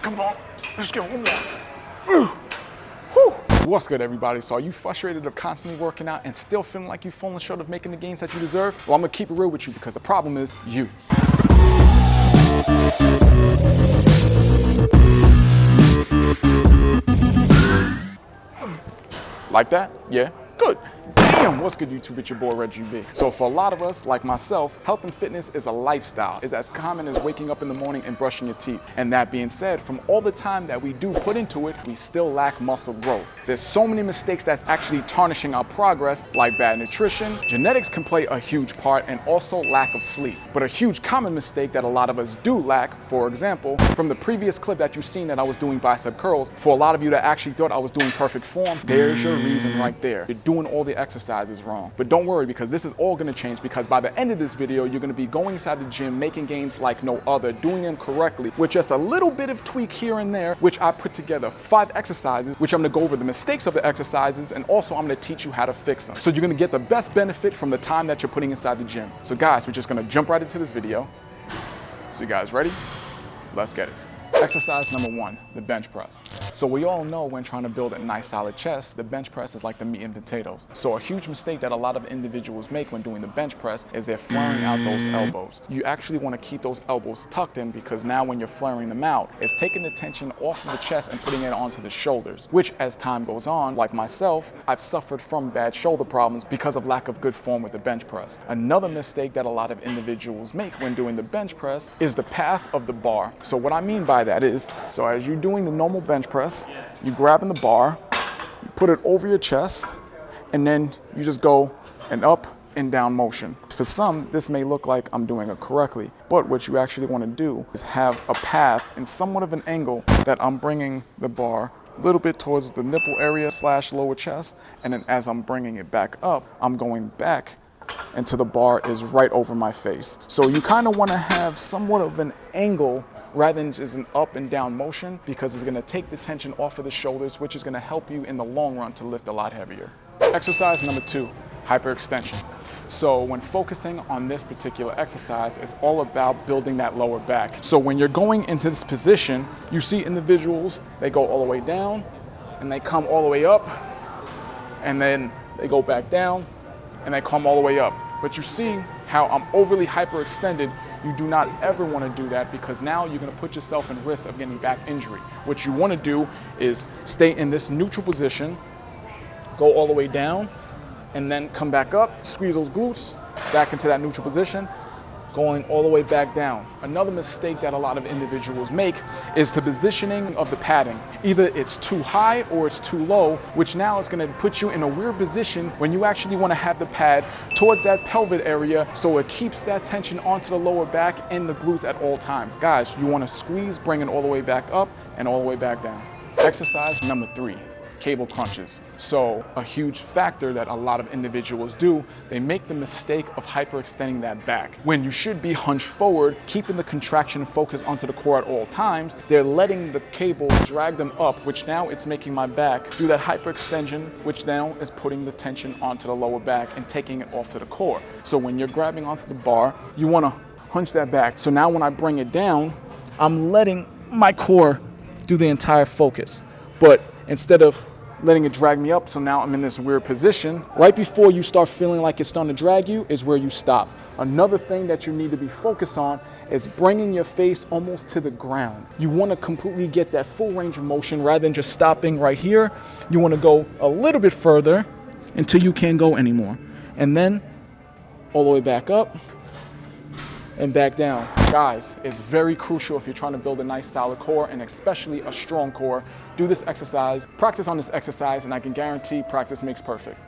Come on, let's get one more. Whew. What's good, everybody? So are you frustrated of constantly working out and still feeling like you've fallen short of making the gains that you deserve? Well, I'm gonna keep it real with you because the problem is you. Like that? Yeah? Good. Damn, what's good, YouTube? It's your boy, Reggie B. So for a lot of us, like myself, health and fitness is a lifestyle. It's as common as waking up in the morning and brushing your teeth. And that being said, from all the time that we do put into it, we still lack muscle growth. There's so many mistakes that's actually tarnishing our progress, like bad nutrition. Genetics can play a huge part, and also lack of sleep. But a huge common mistake that a lot of us do lack, for example, from the previous clip that you've seen that I was doing bicep curls, for a lot of you that actually thought I was doing perfect form, there's your reason right there. You're doing all the exercises wrong. But don't worry, because this is all gonna change, because by the end of this video, you're gonna be going inside the gym, making gains like no other, doing them correctly, with just a little bit of tweak here and there, which I put together 5 exercises, which I'm gonna go over the mistakes of the exercises, and also I'm gonna teach you how to fix them. So you're gonna get the best benefit from the time that you're putting inside the gym. So guys, we're just gonna jump right into this video. So you guys ready? Let's get it. Exercise number 1, the bench press. So we all know when trying to build a nice solid chest, the bench press is like the meat and potatoes. So a huge mistake that a lot of individuals make when doing the bench press is they're flaring out those elbows. You actually want to keep those elbows tucked in, because now when you're flaring them out, it's taking the tension off of the chest and putting it onto the shoulders, which as time goes on, like myself, I've suffered from bad shoulder problems because of lack of good form with the bench press. Another mistake that a lot of individuals make when doing the bench press is the path of the bar. So what I mean by that is, so as you're doing the normal bench press, you grabbing the bar, you put it over your chest, and then you just go an up and down motion. For some, this may look like I'm doing it correctly, but what you actually want to do is have a path in somewhat of an angle that I'm bringing the bar a little bit towards the nipple area / lower chest, and then as I'm bringing it back up, I'm going back until the bar is right over my face. So you kind of want to have somewhat of an angle rather than just an up and down motion, because it's gonna take the tension off of the shoulders, which is gonna help you in the long run to lift a lot heavier. Exercise number 2, hyperextension. So when focusing on this particular exercise, it's all about building that lower back. So when you're going into this position, you see individuals, they go all the way down, and they come all the way up, and then they go back down, and they come all the way up. But you see how I'm overly hyperextended. You do not ever want to do that, because now you're going to put yourself in risk of getting back injury. What you want to do is stay in this neutral position, go all the way down, and then come back up, squeeze those glutes, back into that neutral position, going all the way back down. Another mistake that a lot of individuals make is the positioning of the padding. Either it's too high or it's too low, which now is gonna put you in a weird position when you actually wanna have the pad towards that pelvic area, so it keeps that tension onto the lower back and the glutes at all times. Guys, you wanna squeeze, bring it all the way back up and all the way back down. Exercise number 3. Cable crunches. So a huge factor that a lot of individuals do, they make the mistake of hyperextending that back. When you should be hunched forward, keeping the contraction focused onto the core at all times, they're letting the cable drag them up, which now it's making my back do that hyperextension, which now is putting the tension onto the lower back and taking it off to the core. So when you're grabbing onto the bar, you wanna hunch that back. So now when I bring it down, I'm letting my core do the entire focus. But instead of letting it drag me up, so now I'm in this weird position. Right before you start feeling like it's starting to drag you is where you stop. Another thing that you need to be focused on is bringing your face almost to the ground. You want to completely get that full range of motion rather than just stopping right here. You want to go a little bit further until you can't go anymore. And then all the way back up and back down. Guys, it's very crucial if you're trying to build a nice solid core, and especially a strong core. Do this exercise, practice on this exercise, and I can guarantee practice makes perfect.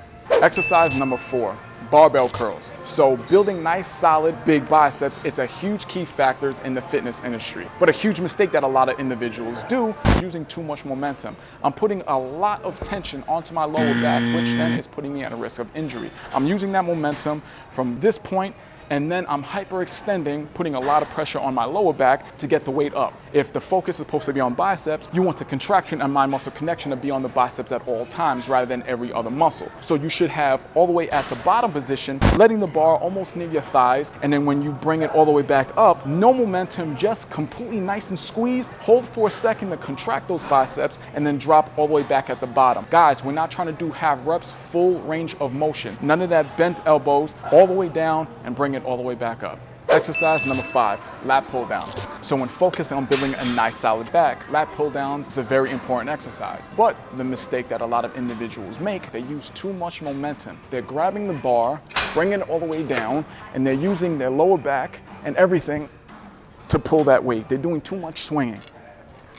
Exercise number 4, barbell curls. So building nice, solid, big biceps, it's a huge key factor in the fitness industry. But a huge mistake that a lot of individuals do is using too much momentum. I'm putting a lot of tension onto my lower back, which then is putting me at a risk of injury. I'm using that momentum from this point and then I'm hyperextending, putting a lot of pressure on my lower back to get the weight up. If the focus is supposed to be on biceps, you want the contraction and mind muscle connection to be on the biceps at all times rather than every other muscle. So you should have all the way at the bottom position, letting the bar almost near your thighs, and then when you bring it all the way back up, no momentum, just completely nice and squeezed. Hold for a second to contract those biceps and then drop all the way back at the bottom. Guys, we're not trying to do half reps, full range of motion. None of that bent elbows, all the way down and bring it all the way back up. Exercise number 5, lat pull downs. So when focusing on building a nice solid back, lat pull downs is a very important exercise. But the mistake that a lot of individuals make, they use too much momentum. They're grabbing the bar, bringing it all the way down, and they're using their lower back and everything to pull that weight. They're doing too much swinging.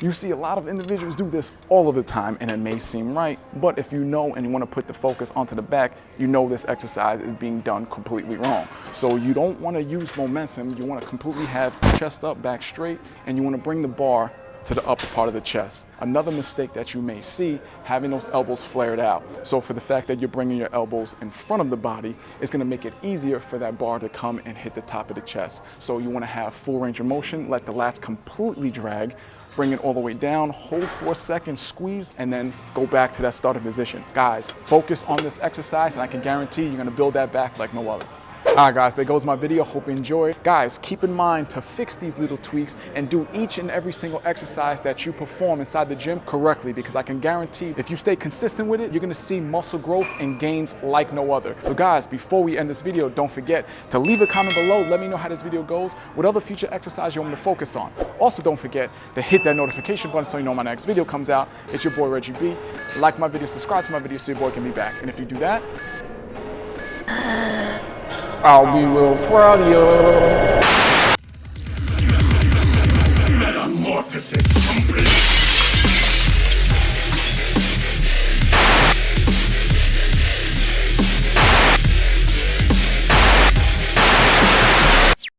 You see a lot of individuals do this all of the time, and it may seem right, but if you know and you want to put the focus onto the back, you know this exercise is being done completely wrong. So you don't want to use momentum. You want to completely have chest up, back straight, and you want to bring the bar to the upper part of the chest. Another mistake that you may see, having those elbows flared out. So for the fact that you're bringing your elbows in front of the body, it's gonna make it easier for that bar to come and hit the top of the chest. So you wanna have full range of motion, let the lats completely drag, bring it all the way down, hold for a second, squeeze, and then go back to that starting position. Guys, focus on this exercise and I can guarantee you're gonna build that back like no other. All right, guys, there goes my video. Hope you enjoyed. Guys, keep in mind to fix these little tweaks and do each and every single exercise that you perform inside the gym correctly, because I can guarantee if you stay consistent with it, you're gonna see muscle growth and gains like no other. So guys, before we end this video, don't forget to leave a comment below. Let me know how this video goes, what other future exercise you want me to focus on. Also, don't forget to hit that notification button so you know when my next video comes out. It's your boy, Reggie B. Like my video, subscribe to my video so your boy can be back. And if you do that, I'll be real proud of you.